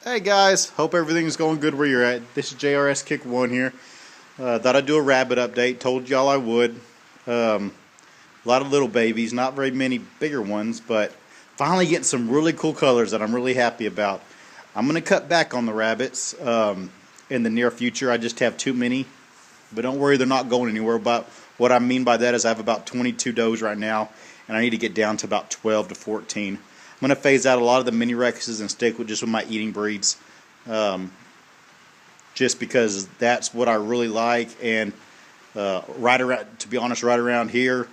Hey guys, hope everything's going good where you're at. This is JRS Kick 1 here. Thought I'd do a rabbit update. Told y'all I would. A lot of little babies, not very many bigger ones, but finally getting some really cool colors that I'm really happy about. I'm going to cut back on the rabbits in the near future. I just have too many, but don't worry, they're not going anywhere. But what I mean by that is I have about 22 does right now, and I need to get down to about 12 to 14. I'm going to phase out a lot of the mini Rexes and stick with just with my eating breeds, just because that's what I really like. And right around, to be honest, right around here,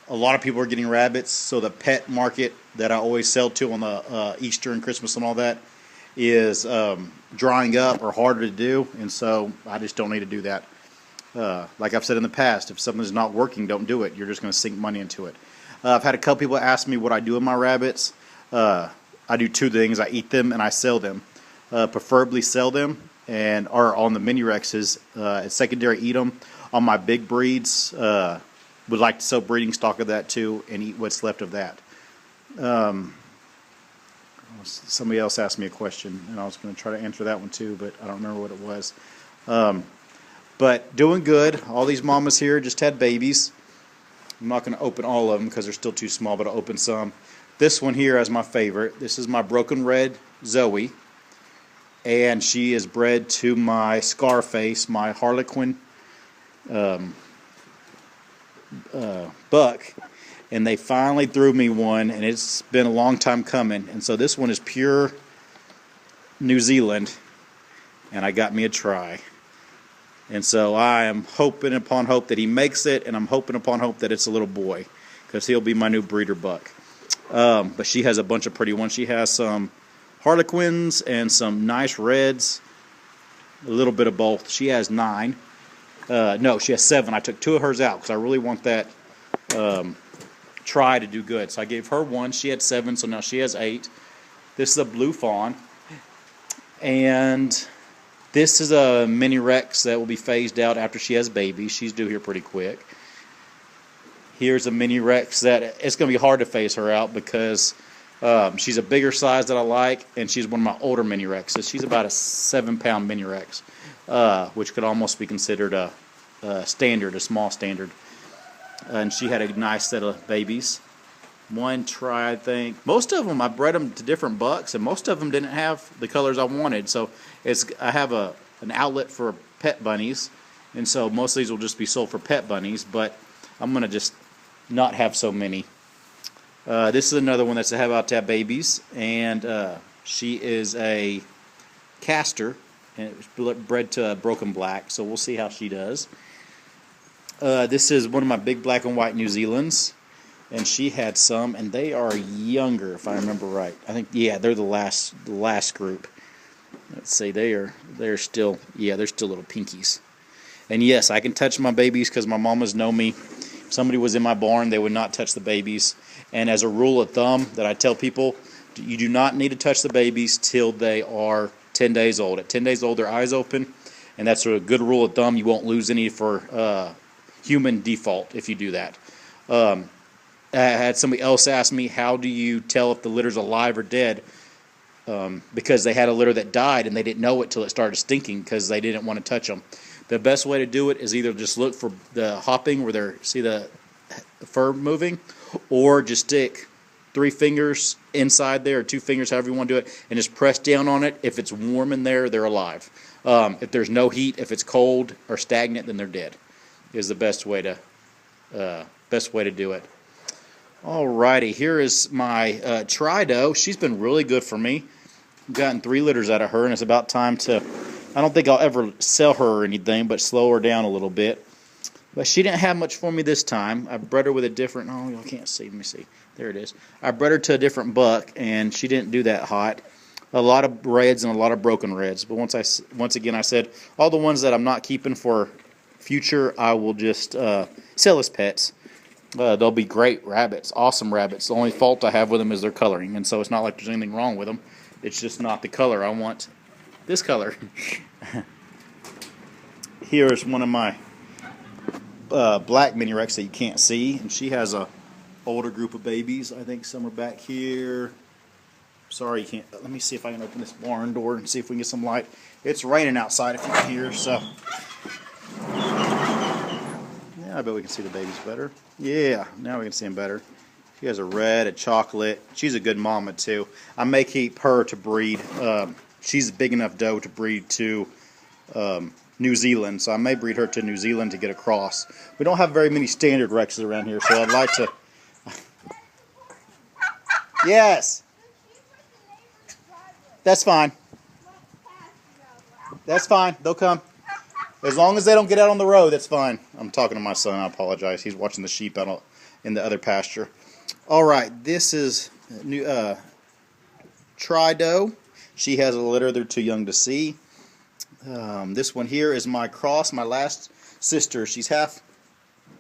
a lot of people are getting rabbits. So the pet market that I always sell to on the Easter and Christmas and all that is drying up or harder to do, and so I just don't need to do that. Like I've said in the past, if something's not working, don't do it. You're just going to sink money into it. I've had a couple people ask me what I do with my rabbits. I do two things. I eat them and I sell them. Preferably sell them and are on the mini Rexes. Secondary, eat them. On my big breeds, would like to sell breeding stock of that too and eat what's left of that. Somebody else asked me a question and I was going to try to answer that one too, but I don't remember what it was. But doing good. All these mamas here just had babies. I'm not going to open all of them because they're still too small, but I'll open some. This one here is my favorite. This is my broken red Zoe, and she is bred to my Scarface, my Harlequin buck, and they finally threw me one, and it's been a long time coming. And so this one is pure New Zealand, and I got me a try. And so I am hoping upon hope that he makes it, and I'm hoping upon hope that it's a little boy, because he'll be my new breeder buck. But she has a bunch of pretty ones. She has some Harlequins and some nice reds, a little bit of both. She has 9. No, she has 7. I took 2 of hers out because I really want that try to do good. So I gave her 1. She had 7, so now she has 8. This is a blue fawn. And this is a mini Rex that will be phased out after she has babies. She's due here pretty quick. Here's a mini Rex that it's going to be hard to phase her out because she's a bigger size that I like, and she's one of my older mini Rexes. She's about a 7-pound mini Rex, which could almost be considered a standard, a small standard. And she had a nice set of babies. One try, I think. Most of them, I bred them to different bucks, and most of them didn't have the colors I wanted. So I have an outlet for pet bunnies, and so most of these will just be sold for pet bunnies, but I'm going to just not have so many. This is another one that's about to have babies, and she is a caster, and it was bred to broken black, so we'll see how she does. This is one of my big black and white New Zealands, and she had some, and they are younger, if I remember right. I think, yeah, they're the last group. Let's see, they're still little pinkies. And yes, I can touch my babies because my mamas know me. If somebody was in my barn, they would not touch the babies. And as a rule of thumb that I tell people, you do not need to touch the babies till they are 10 days old. At 10 days old, their eyes open, and that's a good rule of thumb. You won't lose any for human default if you do that. I had somebody else ask me, how do you tell if the litter's alive or dead? Because they had a litter that died, and they didn't know it till it started stinking because they didn't want to touch them. The best way to do it is either just look for the hopping where see the fur moving, or just stick 3 fingers inside there, or 2 fingers, however you want to do it, and just press down on it. If it's warm in there, they're alive. If there's no heat, if it's cold or stagnant, then they're dead. Is the best way to do it. Alrighty, here is my Trido. She's been really good for me. I've gotten 3 litters out of her, and it's about time to. I don't think I'll ever sell her or anything, but slow her down a little bit. But she didn't have much for me this time. I bred her with a different. Oh, you can't see. Let me see. There it is. I bred her to a different buck, and she didn't do that hot. A lot of reds and a lot of broken reds. But once again, I said all the ones that I'm not keeping for future, I will just sell as pets. They'll be great rabbits, awesome rabbits. The only fault I have with them is their coloring, and so it's not like there's anything wrong with them. It's just not the color I want. This color. Here is one of my black mini Rex that you can't see, and she has a older group of babies. I think some are back here. Sorry you can't. Let me see if I can open this barn door and see if we can get some light. It's raining outside if you can hear, so. Yeah, I bet we can see the babies better. Yeah, now we can see them better. She has a red, a chocolate. She's a good mama too. I may keep her to breed. She's a big enough doe to breed to New Zealand, so I may breed her to New Zealand to get a cross. We don't have very many standard Rexes around here, so I'd like to. Yes. That's fine. That's fine. They'll come. As long as they don't get out on the road, that's fine. I'm talking to my son. I apologize. He's watching the sheep out in the other pasture. All right. This is new Tri-Doe. She has a litter. They're too young to see. This one here is my cross, my last sister. She's half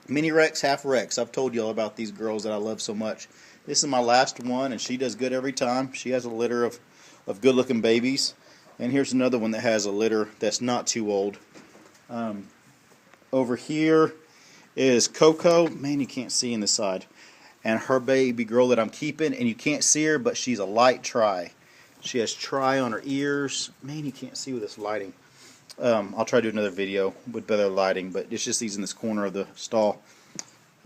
Mini Rex, half Rex. I've told you all about these girls that I love so much. This is my last one, and she does good every time. She has a litter of good-looking babies. And here's another one that has a litter that's not too old. Over here is Coco. Man, you can't see in the side. And her baby girl that I'm keeping, and you can't see her, but she's a light Tri. She has Tri on her ears. Man, you can't see with this lighting. I'll try to do another video with better lighting, but it's just these in this corner of the stall.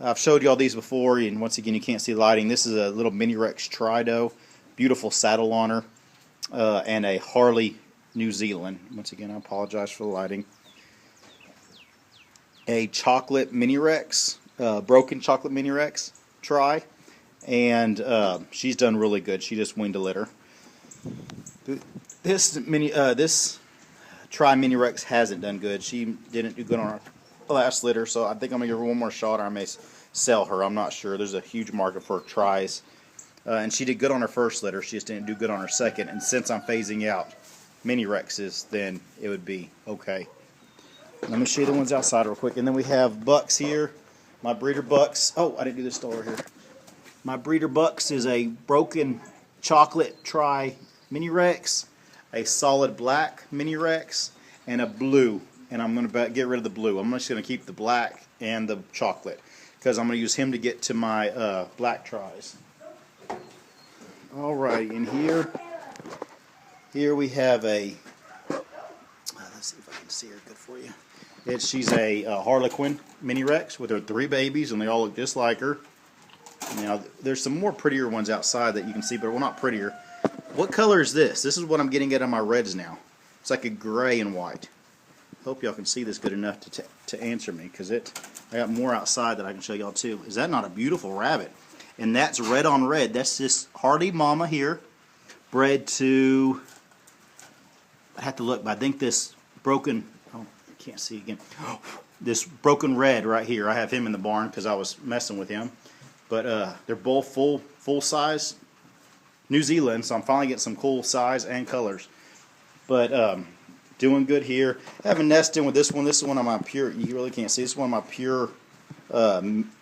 I've showed you all these before, and once again, you can't see lighting. This is a little Mini Rex Tri-Doe. Beautiful saddle on her. And a Harley New Zealand. Once again, I apologize for the lighting. A chocolate Mini Rex, broken chocolate Mini Rex Tri, and she's done really good. She just weaned a litter. This Tri Mini Rex hasn't done good. She didn't do good on her last litter, so I think I'm gonna give her one more shot, or I may sell her. I'm not sure. There's a huge market for Tris. And she did good on her first litter. She just didn't do good on her second. And since I'm phasing out Mini Rexes, then it would be okay. Let me show you the ones outside real quick. And then we have bucks here. My breeder bucks. Oh, I didn't do this stall over here. My breeder bucks is a broken chocolate Tri Mini Rex, a solid black Mini Rex, and a blue. And I'm going to get rid of the blue. I'm just going to keep the black and the chocolate because I'm going to use him to get to my black Tris. Alright, in here we have a, let's see if I can see her good for you. She's a Harlequin Mini Rex with her 3 babies, and they all look just like her. Now, there's some more prettier ones outside that you can see, but well, not prettier. What color is this? This is what I'm getting at on my reds now. It's like a gray and white. Hope y'all can see this good enough to answer me, because I got more outside that I can show y'all too. Is that not a beautiful rabbit? And that's red on red. That's this Hardy Mama here, bred to, I have to look, but I think this broken, oh, I can't see again. This broken red right here, I have him in the barn because I was messing with him. But they're both full size New Zealand, so I'm finally getting some cool size and colors. But doing good here. I have a nest in with this one. This is one of my pure, you really can't see, this is one of my pure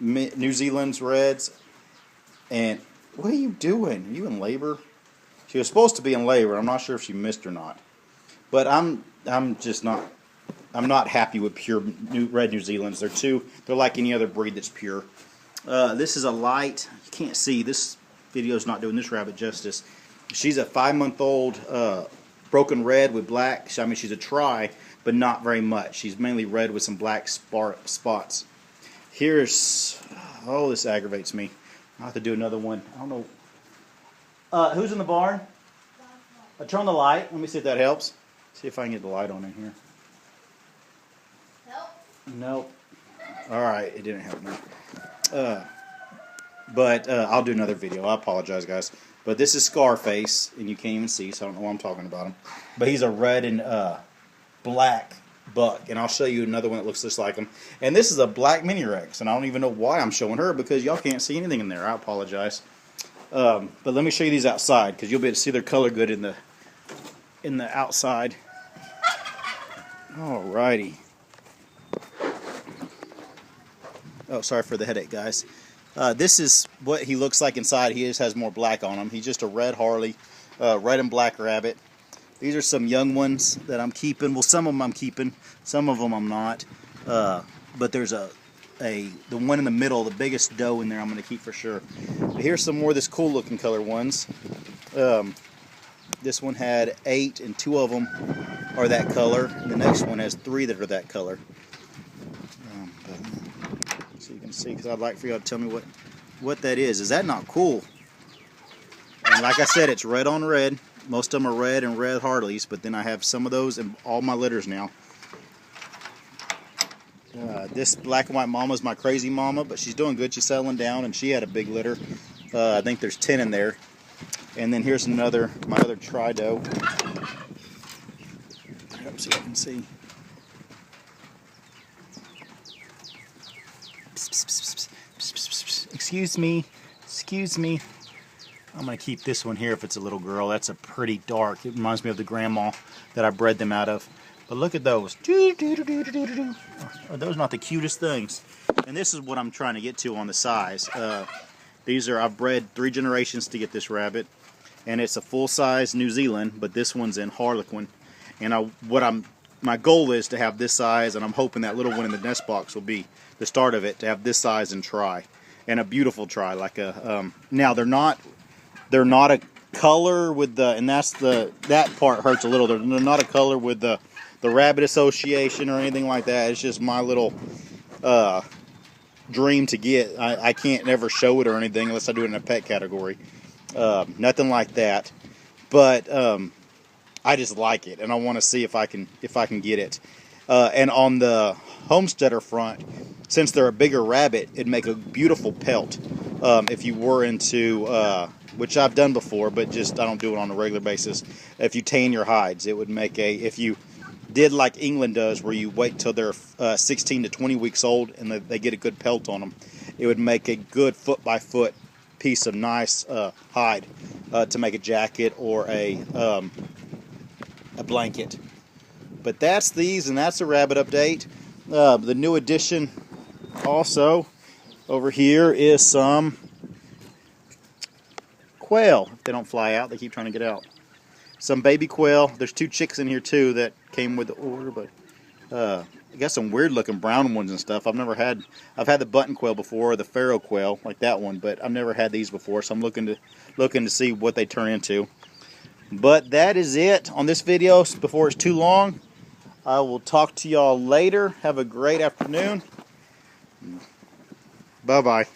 New Zealand's reds. And what are you doing? Are you in labor? She was supposed to be in labor. I'm not sure if she missed or not. But I'm just not. I'm not happy with pure red New Zealands. They're like any other breed that's pure. This is a light. You can't see. This video's not doing this rabbit justice. She's a 5-month-old broken red with black. I mean, she's a Tri, but not very much. She's mainly red with some black spots. Here's, oh, this aggravates me. I'll have to do another one. I don't know. Who's in the barn? I turn on the light. Let me see if that helps. See if I can get the light on in here. Help? Nope. All right, it didn't help me. But I'll do another video. I apologize, guys. But this is Scarface, and you can't even see, so I don't know why I'm talking about him. But he's a red and black buck, and I'll show you another one that looks just like him. And this is a black Mini Rex, and I don't even know why I'm showing her because y'all can't see anything in there. I apologize. But let me show you these outside because you'll be able to see their color good in the outside. Alrighty. Oh, sorry for the headache, guys. This is what he looks like inside. He just has more black on him. He's just a red Harley, red and black rabbit. These are some young ones that I'm keeping. Well, some of them I'm keeping. Some of them I'm not. But there's the one in the middle, the biggest doe in there I'm going to keep for sure. But here's some more of this cool looking color ones. This one had 8, and 2 of them are that color. And the next one has 3 that are that color. So you can see, because I'd like for y'all to tell me what that is. Is that not cool? And like I said, it's red on red. Most of them are red and red Harleys, but then I have some of those in all my litters now. This black and white mama is my crazy mama, but she's doing good. She's settling down, and she had a big litter. I think there's 10 in there. And then here's my other Trido. Let's see if I can see. Excuse me. I'm going to keep this one here if it's a little girl. That's a pretty dark. It reminds me of the grandma that I bred them out of. But look at those. Are those not the cutest things? And this is what I'm trying to get to on the size. I've bred 3 generations to get this rabbit. And it's a full-size New Zealand, but this one's in Harlequin. And my goal is to have this size, and I'm hoping that little one in the nest box will be the start of it, to have this size and tri. And a beautiful tri, like a now they're not a color with the, and that part hurts a little. They're not a color with the Rabbit Association or anything like that. It's just my little dream to get. I can't never show it or anything unless I do it in a pet category. Nothing like that, but I just like it, and I want to see if I can get it. And on the homesteader front, since they're a bigger rabbit, it'd make a beautiful pelt. If you were into, which I've done before, but just I don't do it on a regular basis. If you tan your hides, it would make if you did like England does, where you wait till they're 16 to 20 weeks old and they get a good pelt on them, it would make a good foot by foot piece of nice hide to make a jacket or a blanket. But that's these, and that's a rabbit update. The new addition also over here is some quail. If they don't fly out, they keep trying to get out. Some baby quail. There's 2 chicks in here too that came with the order, but I got some weird looking brown ones and stuff. I've had the button quail before, or the pharaoh quail, like that one, but I've never had these before, so I'm looking to see what they turn into. But that is it on this video before it's too long. I will talk to y'all later. Have a great afternoon. Bye-bye.